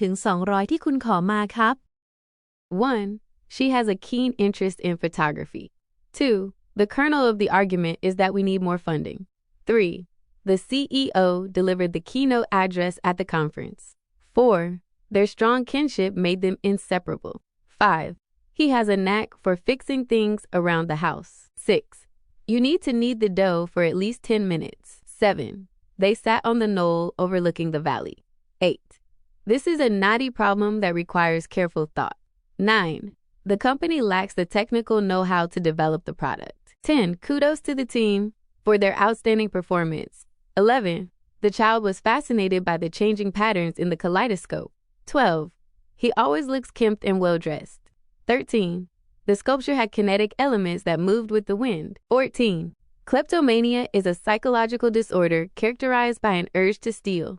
ถึง200ที่คุณขอมาครับ 1. She has a keen interest in photography. 2. The kernel of the argument is that we need more funding. 3. The CEO delivered the keynote address at the conference. 4. Their strong kinship made them inseparable. 5. He has a knack for fixing things around the house. 6. You need to knead the dough for at least 10 minutes. 7. They sat on the knoll overlooking the valley. 8. This is a knotty problem that requires careful thought. 9. The company lacks the technical know-how to develop the product. 10. Kudos to the team for their outstanding performance. 11. The child was fascinated by the changing patterns in the kaleidoscope. 12. He always looks kempt and well-dressed. 13. The sculpture had kinetic elements that moved with the wind. 14. Kleptomania is a psychological disorder characterized by an urge to steal.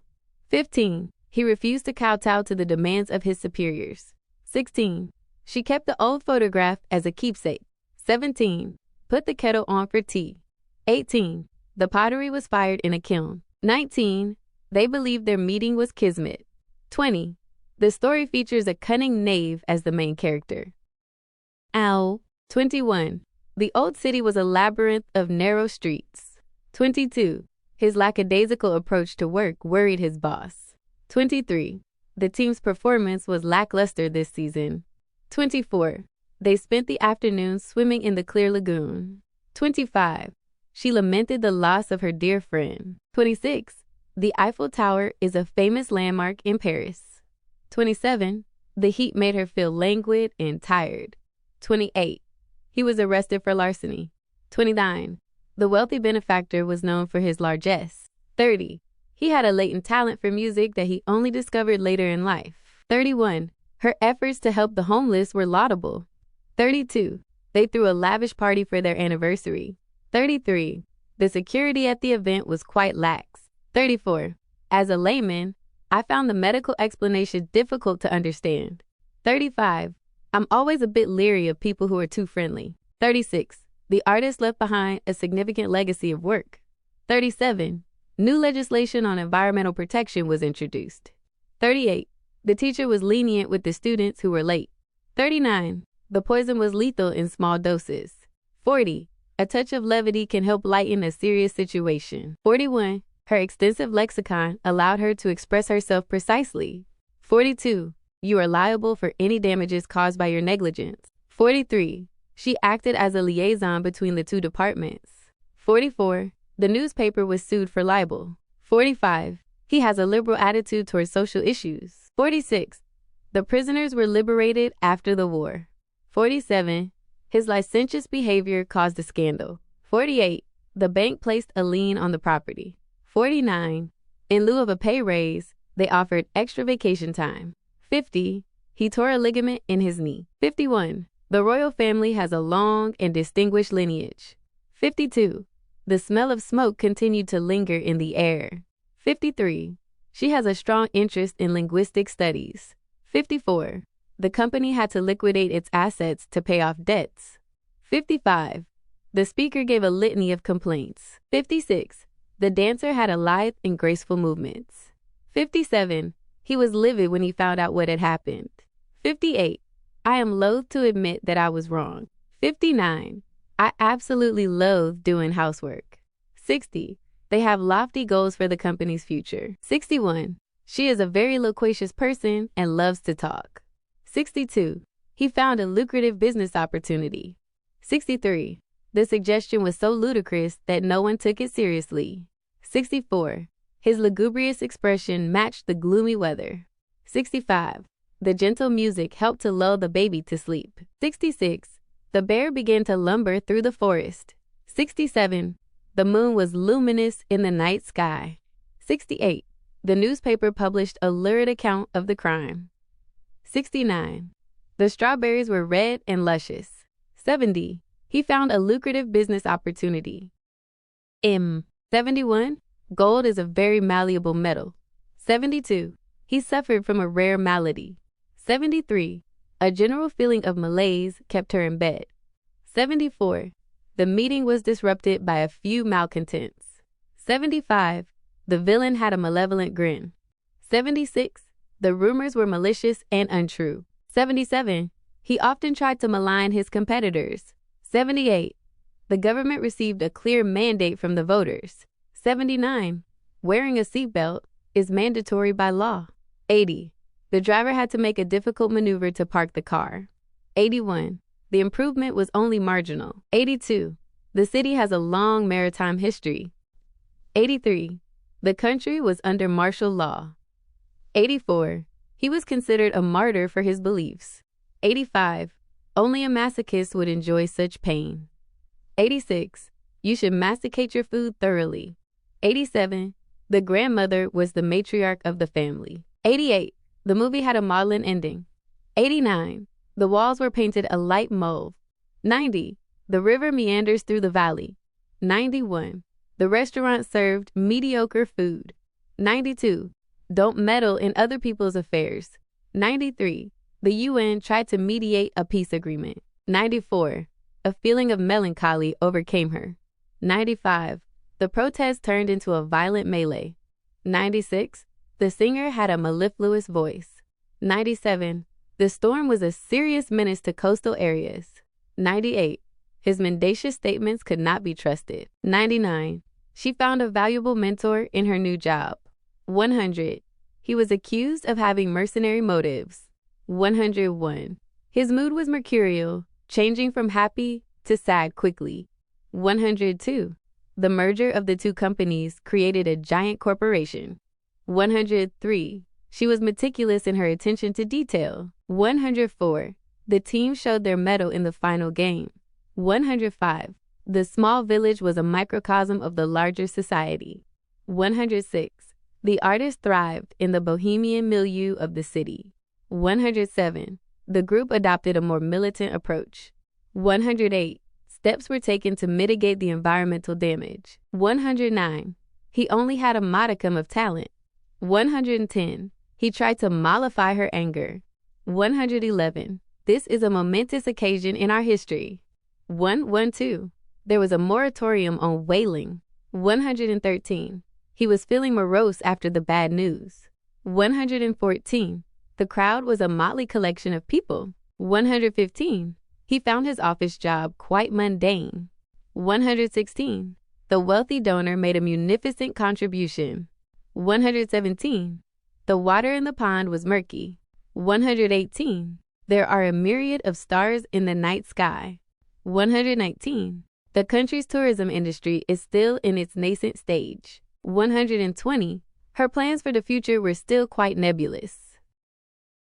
15. He refused to kowtow to the demands of his superiors. 16. She kept the old photograph as a keepsake. 17. Put the kettle on for tea. 18. The pottery was fired in a kiln. 19. They believed their meeting was kismet. 20. The story features a cunning knave as the main character. L. 21. The old city was a labyrinth of narrow streets. 22. His lackadaisical approach to work worried his boss. 23. The team's performance was lackluster this season. 24. They spent the afternoon swimming in the clear lagoon. 25. She lamented the loss of her dear friend. 26. The Eiffel Tower is a famous landmark in Paris. 27. The heat made her feel languid and tired. 28. He was arrested for larceny. 29. The wealthy benefactor was known for his largesse. 30. He had a latent talent for music that he only discovered later in life. 31. Her efforts to help the homeless were laudable. 32. They threw a lavish party for their anniversary. 33. The security at the event was quite lax. 34. As a layman, I found the medical explanation difficult to understand. 35. I'm always a bit leery of people who are too friendly. 36. The artist left behind a significant legacy of work. 37. New legislation on environmental protection was introduced. 38. The teacher was lenient with the students who were late. 39. The poison was lethal in small doses. 40. A touch of levity can help lighten a serious situation. 41. Her extensive lexicon allowed her to express herself precisely. 42. You are liable for any damages caused by your negligence. 43. She acted as a liaison between the two departments. 44. The newspaper was sued for libel. 45. He has a liberal attitude towards social issues. 46. The prisoners were liberated after the war. 47. His licentious behavior caused a scandal. 48. The bank placed a lien on the property. 49. In lieu of a pay raise, they offered extra vacation time. 50. He tore a ligament in his knee. 51. The royal family has a long and distinguished lineage. 52. The smell of smoke continued to linger in the air. 53. She has a strong interest in linguistic studies. 54. The company had to liquidate its assets to pay off debts. 55. The speaker gave a litany of complaints. 56. The dancer had a lithe and graceful movements. 57. He was livid when he found out what had happened. 58. I am loath to admit that I was wrong. 59. I absolutely loathe doing housework. 60. They have lofty goals for the company's future. 61. She is a very loquacious person and loves to talk. 62. He found a lucrative business opportunity. 63. The suggestion was so ludicrous that no one took it seriously. 64. His lugubrious expression matched the gloomy weather. 65. The gentle music helped to lull the baby to sleep. 66. The bear began to lumber through the forest. 67. The moon was luminous in the night sky. 68. The newspaper published a lurid account of the crime. 69. The strawberries were red and luscious. 70. He found a lucrative business opportunity. M. 71. Gold is a very malleable metal. 72. He suffered from a rare malady. 73. A general feeling of malaise kept her in bed. 74. The meeting was disrupted by a few malcontents. 75. The villain had a malevolent grin. 76. The rumors were malicious and untrue. 77. He often tried to malign his competitors. 78. The government received a clear mandate from the voters. 79. Wearing a seatbelt is mandatory by law. 80. The driver had to make a difficult maneuver to park the car. 81. The improvement was only marginal. 82. The city has a long maritime history. 83. The country was under martial law. 84. He was considered a martyr for his beliefs. 85. Only a masochist would enjoy such pain. 86. You should masticate your food thoroughly. 87. The grandmother was the matriarch of the family. 88. The movie had a maudlin ending. 89. The walls were painted a light mauve. 90. The river meanders through the valley. 91. The restaurant served mediocre food. 92. Don't meddle in other people's affairs. 93. The UN tried to mediate a peace agreement. 94. A feeling of melancholy overcame her. 95. The protest turned into a violent melee. 96. The singer had a mellifluous voice. 97. The storm was a serious menace to coastal areas. 98. His mendacious statements could not be trusted. 99. She found a valuable mentor in her new job. 100. He was accused of having mercenary motives. 101. His mood was mercurial, changing from happy to sad quickly. 102. The merger of the two companies created a giant corporation. 103. She was meticulous in her attention to detail. 104. The team showed their mettle in the final game. 105. The small village was a microcosm of the larger society. 106. The artist thrived in the bohemian milieu of the city. 107. The group adopted a more militant approach. 108. Steps were taken to mitigate the environmental damage. 109. He only had a modicum of talent. 110. He tried to mollify her anger. 111. This is a momentous occasion in our history. 112. There was a moratorium on whaling. 113. He was feeling morose after the bad news. 114. The crowd was a motley collection of people. 115. He found his office job quite mundane. 116. The wealthy donor made a munificent contribution. 117. The water in the pond was murky. 118. There are a myriad of stars in the night sky. 119. The country's tourism industry is still in its nascent stage. 120. Her plans for the future were still quite nebulous.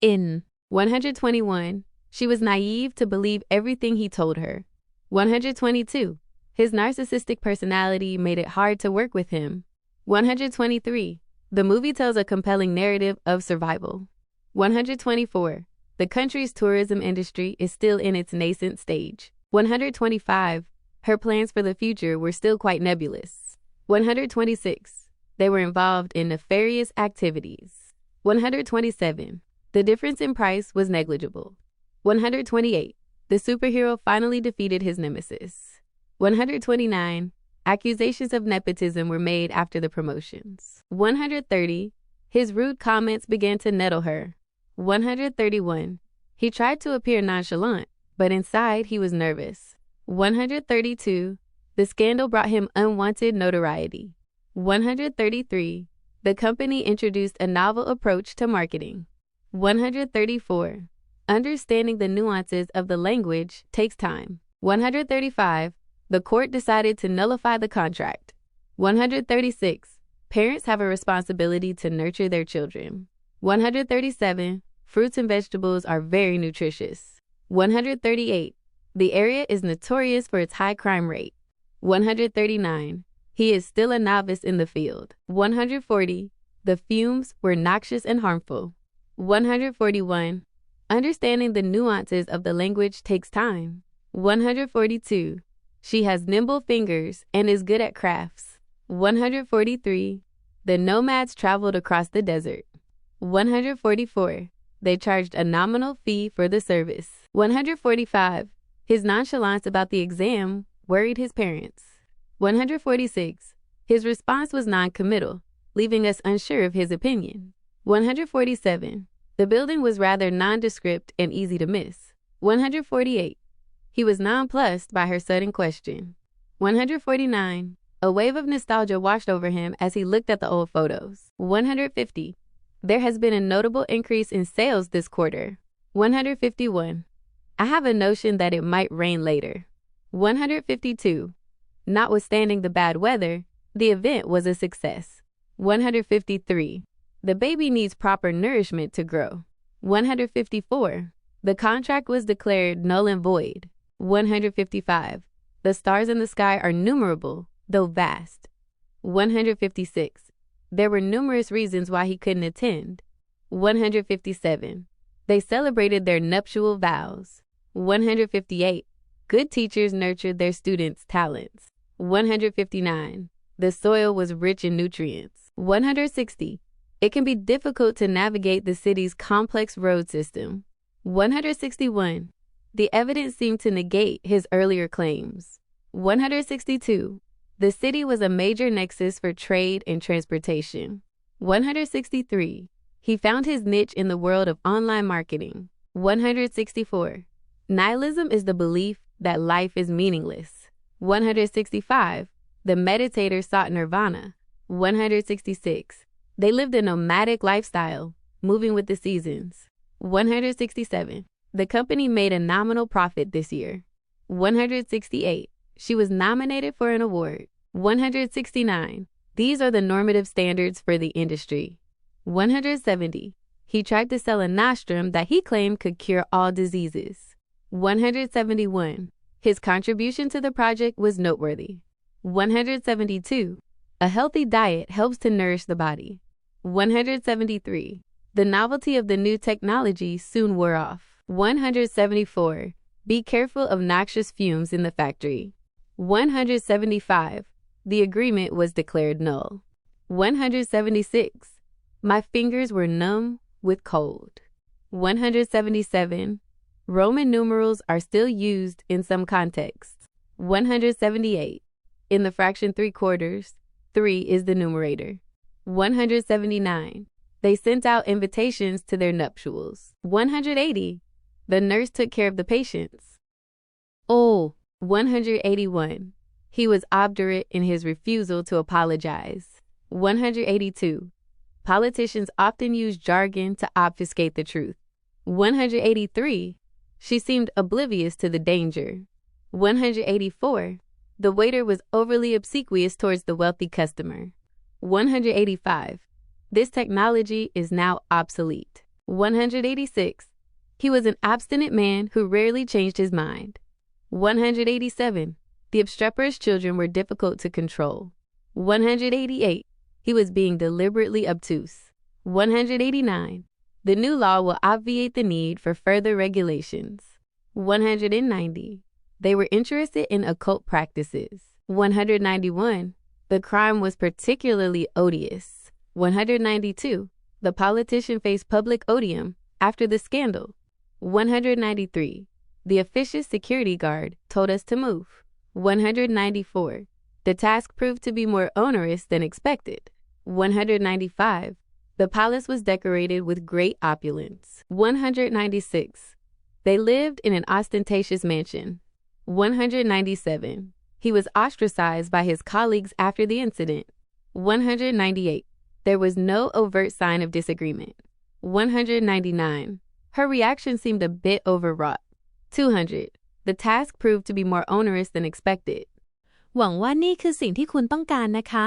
In 121, she was naive to believe everything he told her. 122. His narcissistic personality made it hard to work with him. 123. The movie tells a compelling narrative of survival. 124. The country's tourism industry is still in its nascent stage. 125. Her plans for the future were still quite nebulous. 126. They were involved in nefarious activities. 127. The difference in price was negligible. 128. The superhero finally defeated his nemesis. 129. Accusations of nepotism were made after the promotions. 130. His rude comments began to nettle her. 131. He tried to appear nonchalant, but inside he was nervous. 132. The scandal brought him unwanted notoriety. 133. The company introduced a novel approach to marketing. 134. Understanding the nuances of the language takes time. 135. The court decided to nullify the contract. 136. Parents have a responsibility to nurture their children. 137. Fruits and vegetables are very nutritious. 138. The area is notorious for its high crime rate. 139. He is still a novice in the field. 140. The fumes were noxious and harmful. 141. Understanding the nuances of the language takes time. 142. She has nimble fingers and is good at crafts. 143. The nomads traveled across the desert. 144. They charged a nominal fee for the service. 145. His nonchalance about the exam worried his parents. 146. His response was non-committal, leaving us unsure of his opinion. 147. The building was rather nondescript and easy to miss. 148. He was nonplussed by her sudden question. 149. A wave of nostalgia washed over him as he looked at the old photos. 150. There has been a notable increase in sales this quarter. 151. I have a notion that it might rain later. 152. Notwithstanding the bad weather, the event was a success. 153. The baby needs proper nourishment to grow. 154. The contract was declared null and void. 155. The stars in the sky are numerable, though vast. 156. There were numerous reasons why he couldn't attend. 157. They celebrated their nuptial vows. 158. Good teachers nurtured their students' talents. 159. The soil was rich in nutrients. 160. It can be difficult to navigate the city's complex road system. 161. The evidence seemed to negate his earlier claims. 162. The city was a major nexus for trade and transportation. 163. He found his niche in the world of online marketing. 164. Nihilism is the belief that life is meaningless. 165. The meditator sought nirvana. 166. They lived a nomadic lifestyle, moving with the seasons. 167. The company made a nominal profit this year. 168. She was nominated for an award. 169. These are the normative standards for the industry. 170. He tried to sell a nostrum that he claimed could cure all diseases. 171. His contribution to the project was noteworthy. 172. A healthy diet helps to nourish the body. 173. The novelty of the new technology soon wore off. 174. Be careful of noxious fumes in the factory. 175. The agreement was declared null. 176. My fingers were numb with cold. 177. Roman numerals are still used in some contexts. 178. In the fraction 3/4, 3 is the numerator. 179. They sent out invitations to their nuptials. 180. The nurse took care of the patients. 181. He was obdurate in his refusal to apologize. 182. Politicians often use jargon to obfuscate the truth. 183. She seemed oblivious to the danger. 184. The waiter was overly obsequious towards the wealthy customer. 185. This technology is now obsolete. 186. He was an obstinate man who rarely changed his mind. 187. The obstreperous children were difficult to control. 188. He was being deliberately obtuse. 189. The new law will obviate the need for further regulations. 190. They were interested in occult practices. 191. The crime was particularly odious. 192. The politician faced public odium after the scandal. 193. The officious security guard told us to move. 194. The task proved to be more onerous than expected. 195. The palace was decorated with great opulence. 196. They lived in an ostentatious mansion. 197. He was ostracized by his colleagues after the incident. 198. There was no overt sign of disagreement. 199. Her reaction seemed a bit overwrought. 200. The task proved to be more onerous than expected. หวังว่านี่คือสิ่งที่คุณต้องการนะคะ